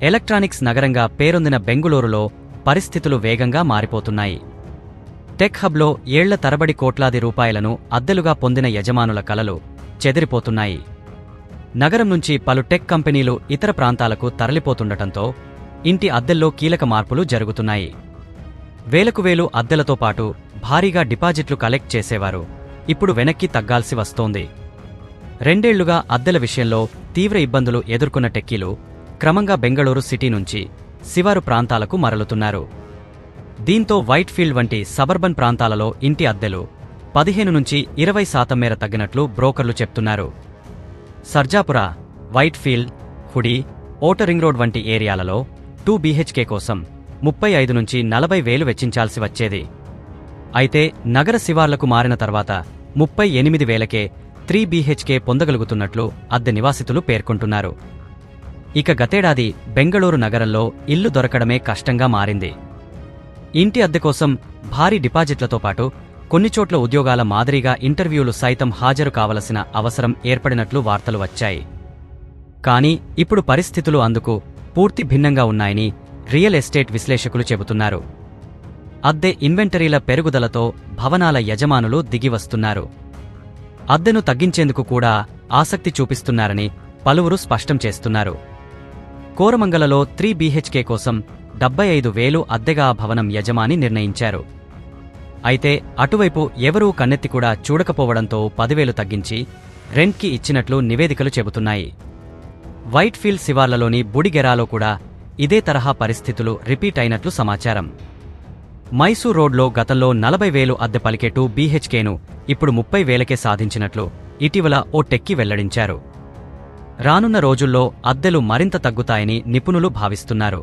Electronics నగరంగా పేరొందిన బెంగుళూరులో పరిస్థితులు వేగంగా మారిపోతున్నాయి. టెక్ హబ్లో ఏళ్ల తరబడి కోట్లాది రూపాయలను అద్దెలుగా పొందిన యజమానుల కలలు చెదిరిపోతున్నాయి. నగరం నుంచి పలు టెక్ కంపెనీలు ఇతర ప్రాంతాలకు తరలిపోతుండటంతో ఇంటి అద్దెల్లో కీలక మార్పులు జరుగుతున్నాయి. వేలకు వేలు అద్దెలతో పాటు భారీగా డిపాజిట్లు కలెక్ట్ చేసేవారు ఇప్పుడు వెనక్కి తగ్గాల్సి వస్తోంది. 2 ఏళ్లుగా అద్దెల విషయంలో తీవ్ర ఇబ్బందులు ఎదుర్కొన్న టెక్కీలు క్రమంగా బెంగళూరు సిటీ నుంచి శివారు ప్రాంతాలకు మరలుతున్నారు. దీంతో వైట్ఫీల్డ్ వంటి సబర్బన్ ప్రాంతాలలో ఇంటి అద్దెలు 15 నుంచి 20% మేర తగ్గినట్లు బ్రోకర్లు చెప్తున్నారు. Sarjapura, Whitefield, Hoodi, outer ring road వంటి ఏరియాలలో 2 BHK కోసం 35 నుంచి 40 వేలు వెచ్చించాల్సి వచ్చేది. అయితే నగర శివార్లకు మారిన తర్వాత 38 వేలకే 3 BHK పొందగలుగుతున్నట్లు అద్దె నివాసితులు పేర్కొంటున్నారు. ఇక గతేడాది బెంగళూరు నగరంలో ఇల్లు దొరకడమే కష్టంగా మారింది. ఇంటి అద్దె కోసం భారీ డిపాజిట్లతో పాటు కొన్ని చోట్ల ఉద్యోగాల మాదిరిగా ఇంటర్వ్యూలు సైతం హాజరు కావలసిన అవసరం ఏర్పడినట్లు వార్తలు వచ్చాయి. కానీ ఇప్పుడు పరిస్థితులు అందుకు పూర్తి భిన్నంగా ఉన్నాయని రియల్ ఎస్టేట్ విశ్లేషకులు చెబుతున్నారు. అద్దె ఇన్వెంటరీల పెరుగుదలతో భవనాల యజమానులు దిగివస్తున్నారు. అద్దెను తగ్గించేందుకు కూడా ఆసక్తి చూపిస్తున్నారని పలువురు స్పష్టం చేస్తున్నారు. కోరమంగలలో 3 BHK కోసం 75,000 అద్దెగా భవనం యజమాని నిర్ణయించారు. అయితే అటువైపు ఎవరూ కన్నెత్తి కూడా చూడకపోవడంతో 10,000 తగ్గించి రెంట్కి ఇచ్చినట్లు నివేదికలు చెబుతున్నాయి. వైట్ఫీల్డ్ శివార్లలోని బుడిగెరాలో కూడా ఇదే తరహా పరిస్థితులు రిపీట్ అయినట్లు సమాచారం. మైసూర్ రోడ్లో గతంలో 40,000 అద్దె పలికే 2 BHKను ఇప్పుడు 30,000కే సాధించినట్లు ఇటీవల ఓ టెక్కీ వెల్లడించారు. రానున్న రోజుల్లో అద్దెలు మరింత తగ్గుతాయని నిపుణులు భావిస్తున్నారు.